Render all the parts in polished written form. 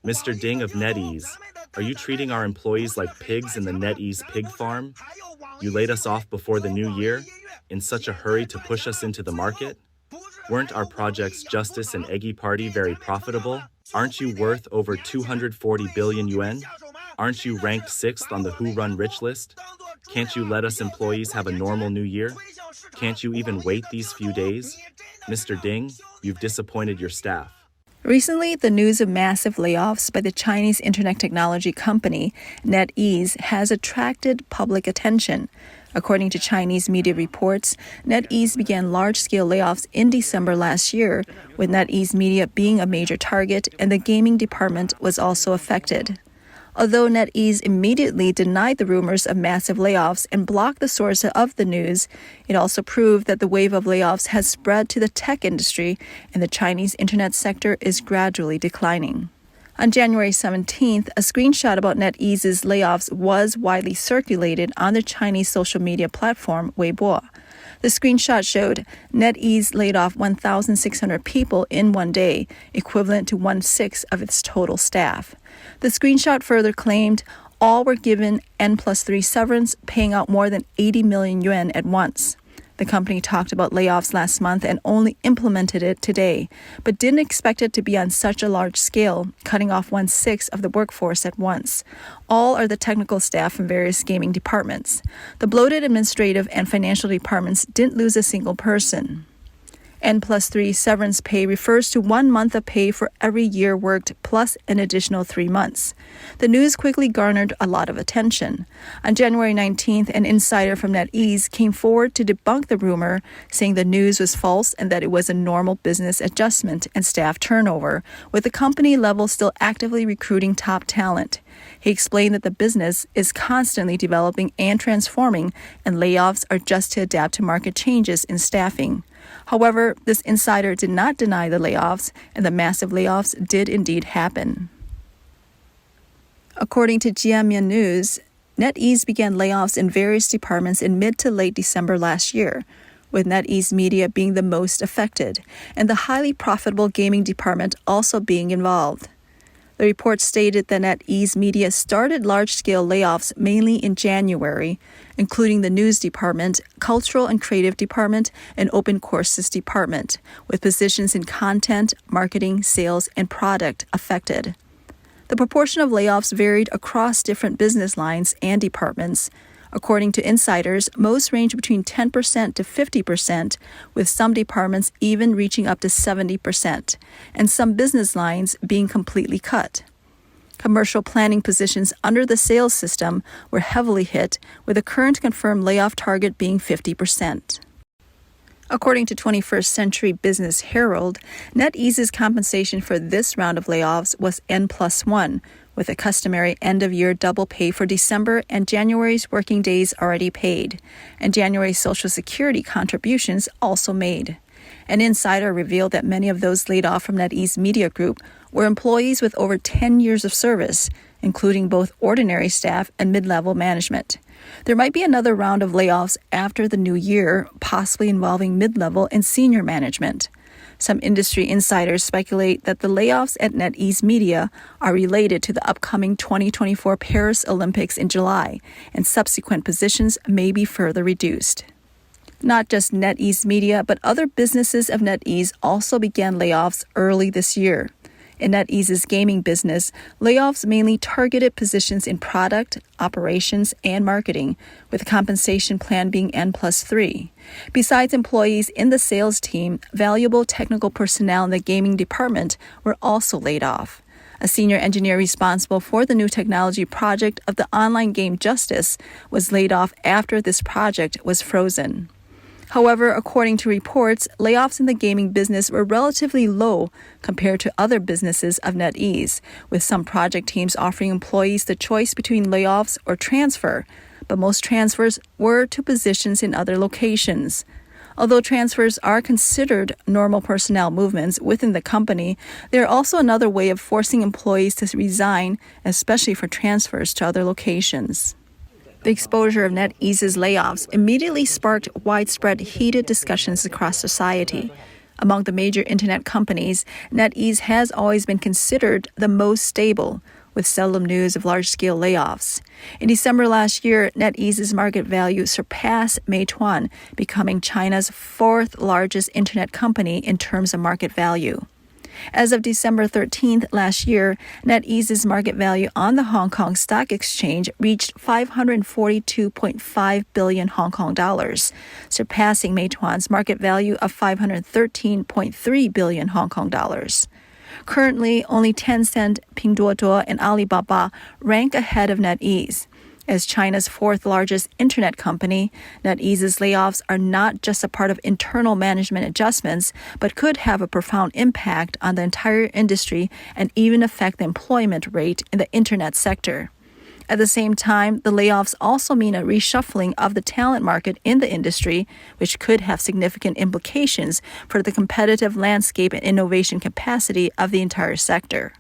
Mr. Ding of NetEase, are you treating our employees like pigs in the NetEase pig farm? You laid us off before the new year, in such a hurry to push us into the market? Weren't our projects Justice and Eggy Party very profitable? Aren't you worth over 240 billion yuan? Aren't you ranked 6th on the Who Run Rich list? Can't you let us employees have a normal new year? Can't you even wait these few days? Mr. Ding, you've disappointed your staff. Recently, the news of massive layoffs by the Chinese internet technology company NetEase has attracted public attention. According to Chinese media reports, NetEase began large-scale layoffs in December last year, with NetEase Media being a major target, and the gaming department was also affected. Although NetEase immediately denied the rumors of massive layoffs and blocked the source of the news, it also proved that the wave of layoffs has spread to the tech industry and the Chinese internet sector is gradually declining. On January 17th, a screenshot about NetEase's layoffs was widely circulated on the Chinese social media platform Weibo. The screenshot showed NetEase laid off 1,600 people in one day, equivalent to 1/6 of its total staff. The screenshot further claimed all were given N+3 severance, paying out more than 80 million yuan at once. The company talked about layoffs last month and only implemented it today, but didn't expect it to be on such a large scale, cutting off 1/6 of the workforce at once. All are the technical staff from various gaming departments. The bloated administrative and financial departments didn't lose a single person. N+3 severance pay refers to 1 month of pay for every year worked plus an additional 3 months. The news quickly garnered a lot of attention. On January 19th, an insider from NetEase came forward to debunk the rumor, saying the news was false and that it was a normal business adjustment and staff turnover, with the company level still actively recruiting top talent. He explained that the business is constantly developing and transforming, and layoffs are just to adapt to market changes in staffing. However, this insider did not deny the layoffs, and the massive layoffs did indeed happen. According to Jiamian News, NetEase began layoffs in various departments in mid to late December last year, with NetEase Media being the most affected, and the highly profitable gaming department also being involved. The report stated that NetEase Media started large-scale layoffs mainly in January, including the news department, cultural and creative department, and open courses department, with positions in content, marketing, sales, and product affected. The proportion of layoffs varied across different business lines and departments. According to insiders, most range between 10% to 50%, with some departments even reaching up to 70%, and some business lines being completely cut. Commercial planning positions under the sales system were heavily hit, with the current confirmed layoff target being 50%. According to 21st Century Business Herald, NetEase's compensation for this round of layoffs was N+1, with a customary end-of-year double pay for December and January's working days already paid, and January's Social Security contributions also made. An insider revealed that many of those laid off from NetEase Media Group were employees with over 10 years of service, including both ordinary staff and mid-level management. There might be another round of layoffs after the new year, possibly involving mid-level and senior management. Some industry insiders speculate that the layoffs at NetEase Media are related to the upcoming 2024 Paris Olympics in July, and subsequent positions may be further reduced. Not just NetEase Media, but other businesses of NetEase also began layoffs early this year. In NetEase's gaming business, layoffs mainly targeted positions in product, operations, and marketing, with the compensation plan being N+3. Besides employees in the sales team, valuable technical personnel in the gaming department were also laid off. A senior engineer responsible for the new technology project of the online game Justice was laid off after this project was frozen. However, according to reports, layoffs in the gaming business were relatively low compared to other businesses of NetEase, with some project teams offering employees the choice between layoffs or transfer, but most transfers were to positions in other locations. Although transfers are considered normal personnel movements within the company, they are also another way of forcing employees to resign, especially for transfers to other locations. The exposure of NetEase's layoffs immediately sparked widespread heated discussions across society. Among the major internet companies, NetEase has always been considered the most stable, with seldom news of large-scale layoffs. In December last year, NetEase's market value surpassed Meituan, becoming China's fourth largest internet company in terms of market value. As of December 13th last year, NetEase's market value on the Hong Kong Stock Exchange reached 542.5 billion Hong Kong dollars, surpassing Meituan's market value of 513.3 billion Hong Kong dollars. Currently, only Tencent, Pinduoduo, and Alibaba rank ahead of NetEase. As China's fourth largest internet company, NetEase's layoffs are not just a part of internal management adjustments, but could have a profound impact on the entire industry and even affect the employment rate in the internet sector. At the same time, the layoffs also mean a reshuffling of the talent market in the industry, which could have significant implications for the competitive landscape and innovation capacity of the entire sector.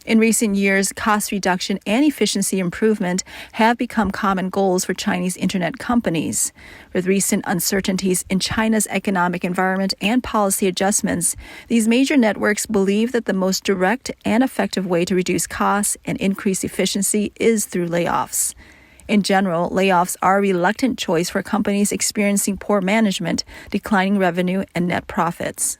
In recent years, cost reduction and efficiency improvement have become common goals for Chinese internet companies. With recent uncertainties in China's economic environment and policy adjustments, these major networks believe that the most direct and effective way to reduce costs and increase efficiency is through layoffs. In general, layoffs are a reluctant choice for companies experiencing poor management, declining revenue, and net profits.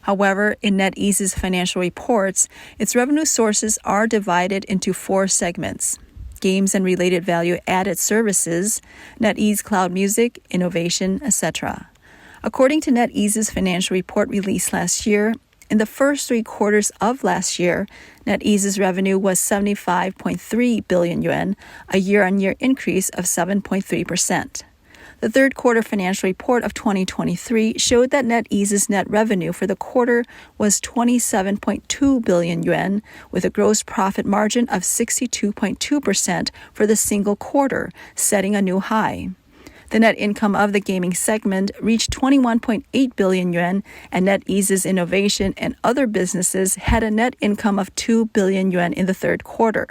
However, in NetEase's financial reports, its revenue sources are divided into four segments: games and related value-added services, NetEase Cloud Music, innovation, etc. According to NetEase's financial report released last year, in the first 3 quarters of last year, NetEase's revenue was 75.3 billion yuan, a year-on-year increase of 7.3%. The third quarter financial report of 2023 showed that NetEase's net revenue for the quarter was 27.2 billion yuan, with a gross profit margin of 62.2% for the single quarter, setting a new high. The net income of the gaming segment reached 21.8 billion yuan, and NetEase's innovation and other businesses had a net income of 2 billion yuan in the third quarter,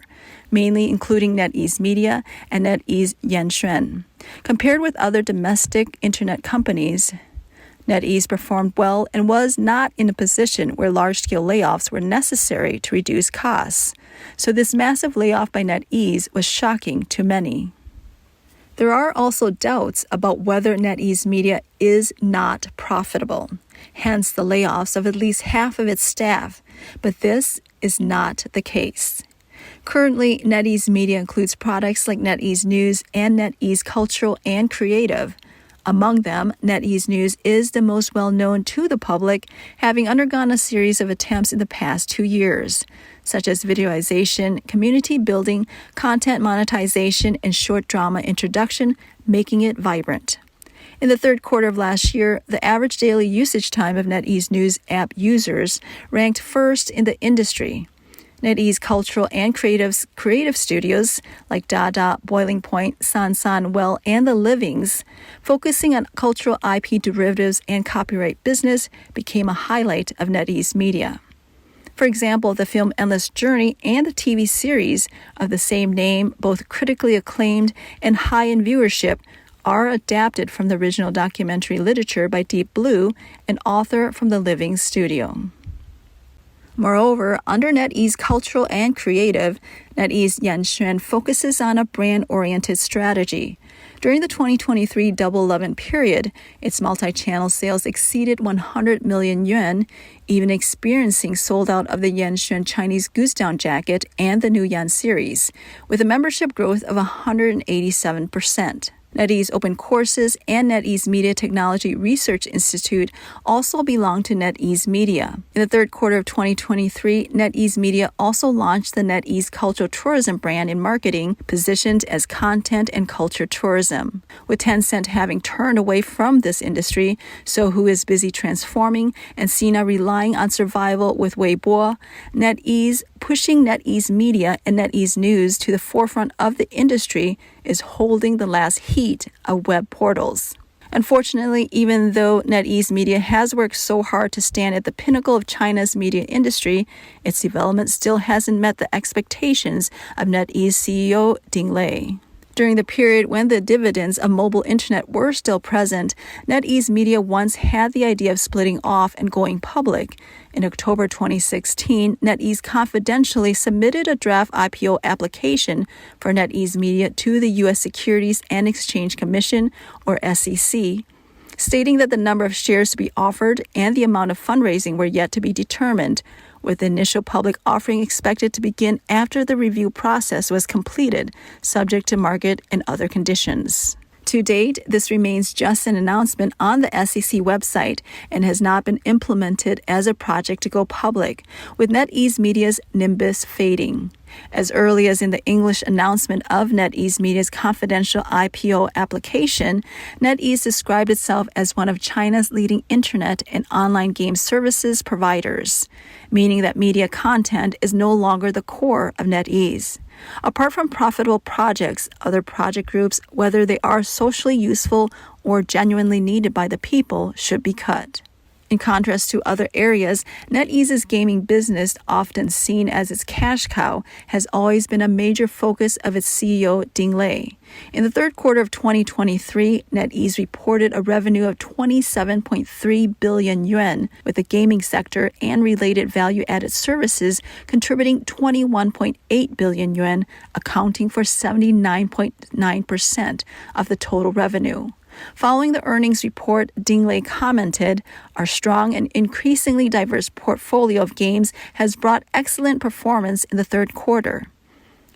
mainly including NetEase Media and NetEase Yanxuan. Compared with other domestic internet companies, NetEase performed well and was not in a position where large-scale layoffs were necessary to reduce costs. So this massive layoff by NetEase was shocking to many. There are also doubts about whether NetEase Media is not profitable, hence the layoffs of at least half of its staff, but this is not the case. Currently, NetEase Media includes products like NetEase News and NetEase Cultural and Creative. Among them, NetEase News is the most well-known to the public, having undergone a series of attempts in the past 2 years, such as videoization, community building, content monetization, and short drama introduction, making it vibrant. In the third quarter of last year, the average daily usage time of NetEase News app users ranked first in the industry. NetEase Cultural and creative studios like Dada, Boiling Point, San, Well, and The Livings, focusing on cultural IP derivatives and copyright business, became a highlight of NetEase Media. For example, the film Endless Journey and the TV series of the same name, both critically acclaimed and high in viewership, are adapted from the original documentary literature by Deep Blue, an author from the Living Studio. Moreover, under NetEase Cultural and Creative, NetEase Yanxuan focuses on a brand-oriented strategy. During the 2023 Double 11 period, its multi-channel sales exceeded 100 million yuan, even experiencing sold out of the Yanxuan Chinese Goose Down jacket and the New Yan series, with a membership growth of 187%. NetEase Open Courses and NetEase Media Technology Research Institute also belong to NetEase Media. In the third quarter of 2023, NetEase Media also launched the NetEase Cultural Tourism brand in marketing, positioned as content and culture tourism. With Tencent having turned away from this industry, Sohu is busy transforming, and Sina relying on survival with Weibo, NetEase, pushing NetEase Media and NetEase News to the forefront of the industry, is holding the last heat of web portals. Unfortunately, even though NetEase Media has worked so hard to stand at the pinnacle of China's media industry, its development still hasn't met the expectations of NetEase CEO Ding Lei. During the period when the dividends of mobile internet were still present, NetEase Media once had the idea of splitting off and going public. In October 2016, NetEase confidentially submitted a draft IPO application for NetEase Media to the U.S. Securities and Exchange Commission, or SEC, stating that the number of shares to be offered and the amount of fundraising were yet to be determined, with the initial public offering expected to begin after the review process was completed, subject to market and other conditions. To date, this remains just an announcement on the SEC website and has not been implemented as a project to go public, with NetEase Media's nimbus fading. As early as in the English announcement of NetEase Media's confidential IPO application, NetEase described itself as one of China's leading internet and online game services providers, meaning that media content is no longer the core of NetEase. Apart from profitable projects, other project groups, whether they are socially useful or genuinely needed by the people, should be cut. In contrast to other areas, NetEase's gaming business, often seen as its cash cow, has always been a major focus of its CEO, Ding Lei. In the third quarter of 2023, NetEase reported a revenue of 27.3 billion yuan, with the gaming sector and related value-added services contributing 21.8 billion yuan, accounting for 79.9% of the total revenue. Following the earnings report, Ding Lei commented, "Our strong and increasingly diverse portfolio of games has brought excellent performance in the third quarter."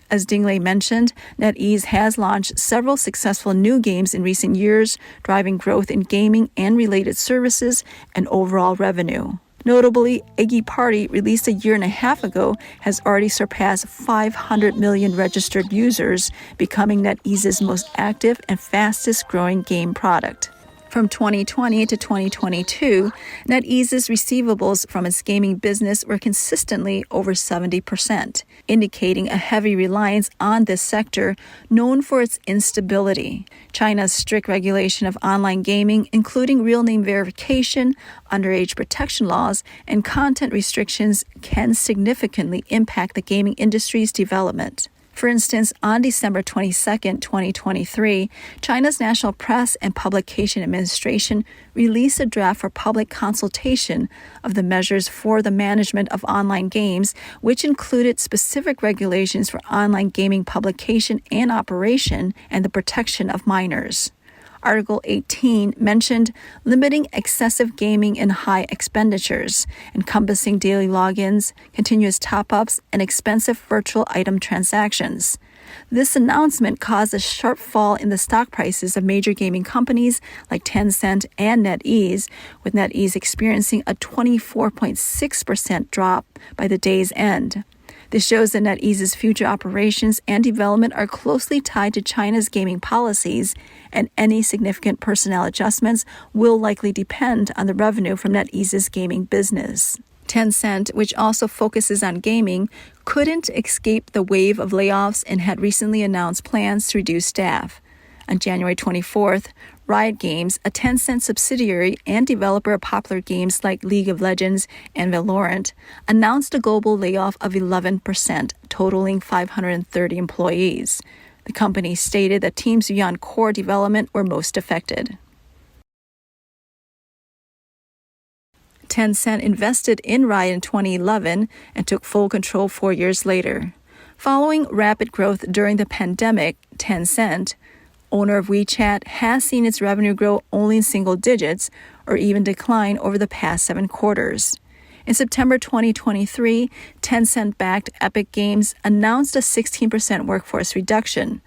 As Ding Lei mentioned, NetEase has launched several successful new games in recent years, driving growth in gaming and related services and overall revenue. Notably, Eggy Party, released a year and a half ago, has already surpassed 500 million registered users, becoming NetEase's most active and fastest-growing game product. From 2020 to 2022, NetEase's receivables from its gaming business were consistently over 70%, indicating a heavy reliance on this sector known for its instability. China's strict regulation of online gaming, including real name verification, underage protection laws, and content restrictions, can significantly impact the gaming industry's development. For instance, on December 22, 2023, China's National Press and Publication Administration released a draft for public consultation of the measures for the management of online games, which included specific regulations for online gaming publication and operation and the protection of minors. Article 18 mentioned limiting excessive gaming and high expenditures, encompassing daily logins, continuous top-ups, and expensive virtual item transactions. This announcement caused a sharp fall in the stock prices of major gaming companies like Tencent and NetEase, with NetEase experiencing a 24.6% drop by the day's end. This shows that NetEase's future operations and development are closely tied to China's gaming policies, and any significant personnel adjustments will likely depend on the revenue from NetEase's gaming business. Tencent, which also focuses on gaming, couldn't escape the wave of layoffs and had recently announced plans to reduce staff. On January 24th, Riot Games, a Tencent subsidiary and developer of popular games like League of Legends and Valorant, announced a global layoff of 11%, totaling 530 employees. The company stated that teams beyond core development were most affected. Tencent invested in Riot in 2011 and took full control 4 years later. Following rapid growth during the pandemic, Tencent, owner of WeChat, has seen its revenue grow only in single digits or even decline over the past 7 quarters. In September 2023, Tencent-backed Epic Games announced a 16% workforce reduction.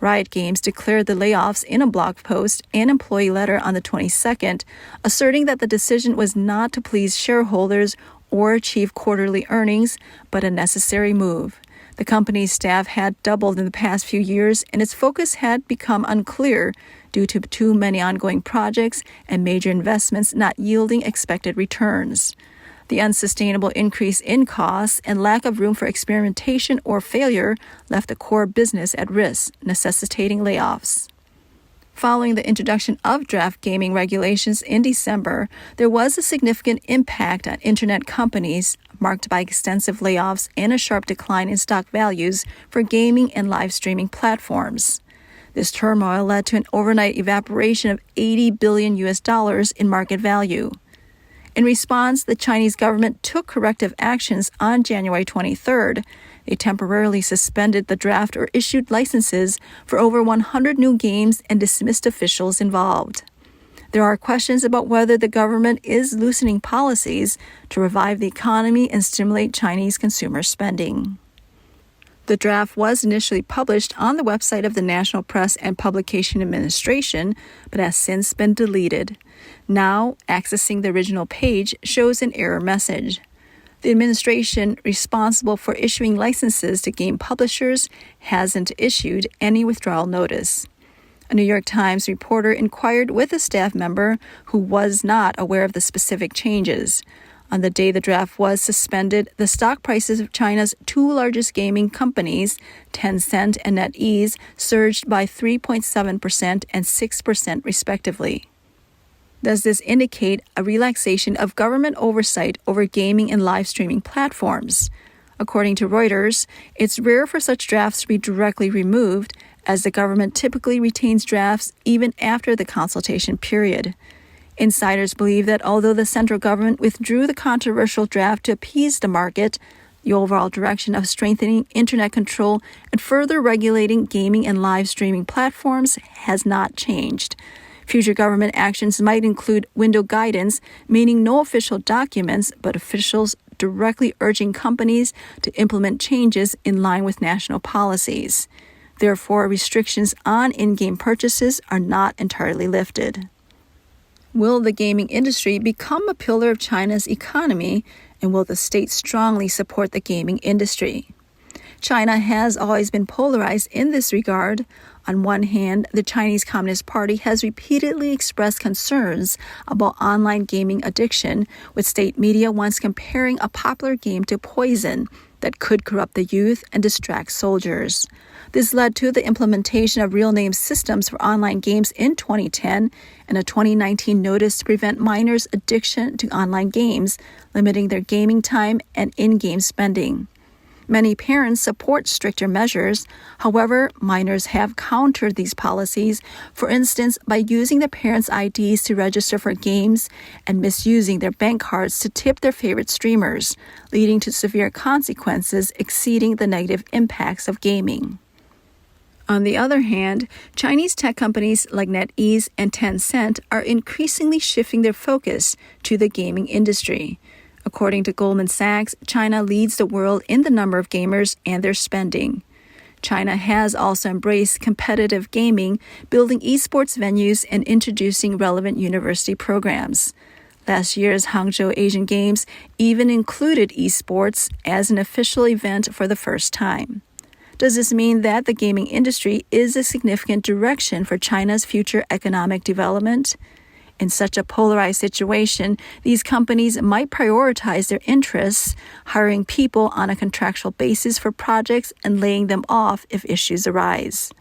Riot Games declared the layoffs in a blog post and employee letter on the 22nd, asserting that the decision was not to please shareholders or achieve quarterly earnings, but a necessary move. The company's staff had doubled in the past few years, and its focus had become unclear due to too many ongoing projects and major investments not yielding expected returns. The unsustainable increase in costs and lack of room for experimentation or failure left the core business at risk, necessitating layoffs. Following the introduction of draft gaming regulations in December, there was a significant impact on internet companies, marked by extensive layoffs and a sharp decline in stock values for gaming and live streaming platforms. This turmoil led to an overnight evaporation of $80 billion in market value. In response, the Chinese government took corrective actions on January 23rd. They temporarily suspended the draft or issued licenses for over 100 new games and dismissed officials involved. There are questions about whether the government is loosening policies to revive the economy and stimulate Chinese consumer spending. The draft was initially published on the website of the National Press and Publication Administration, but has since been deleted. Now, accessing the original page shows an error message. The administration responsible for issuing licenses to game publishers hasn't issued any withdrawal notice. A New York Times reporter inquired with a staff member who was not aware of the specific changes. On the day the draft was suspended, the stock prices of China's two largest gaming companies, Tencent and NetEase, surged by 3.7% and 6% respectively. Does this indicate a relaxation of government oversight over gaming and live streaming platforms? According to Reuters, it's rare for such drafts to be directly removed, as the government typically retains drafts even after the consultation period. Insiders believe that although the central government withdrew the controversial draft to appease the market, the overall direction of strengthening internet control and further regulating gaming and live streaming platforms has not changed. Future government actions might include window guidance, meaning no official documents, but officials directly urging companies to implement changes in line with national policies. Therefore, restrictions on in-game purchases are not entirely lifted. Will the gaming industry become a pillar of China's economy, and will the state strongly support the gaming industry? China has always been polarized in this regard. On one hand, the Chinese Communist Party has repeatedly expressed concerns about online gaming addiction, with state media once comparing a popular game to poison that could corrupt the youth and distract soldiers. This led to the implementation of real-name systems for online games in 2010 and a 2019 notice to prevent minors' addiction to online games, limiting their gaming time and in-game spending. Many parents support stricter measures. However, minors have countered these policies, for instance, by using their parents' IDs to register for games and misusing their bank cards to tip their favorite streamers, leading to severe consequences exceeding the negative impacts of gaming. On the other hand, Chinese tech companies like NetEase and Tencent are increasingly shifting their focus to the gaming industry. According to Goldman Sachs, China leads the world in the number of gamers and their spending. China has also embraced competitive gaming, building esports venues and introducing relevant university programs. Last year's Hangzhou Asian Games even included esports as an official event for the first time. Does this mean that the gaming industry is a significant direction for China's future economic development? In such a polarized situation, these companies might prioritize their interests, hiring people on a contractual basis for projects and laying them off if issues arise.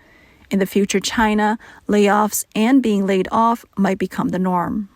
In the future China, layoffs and being laid off might become the norm.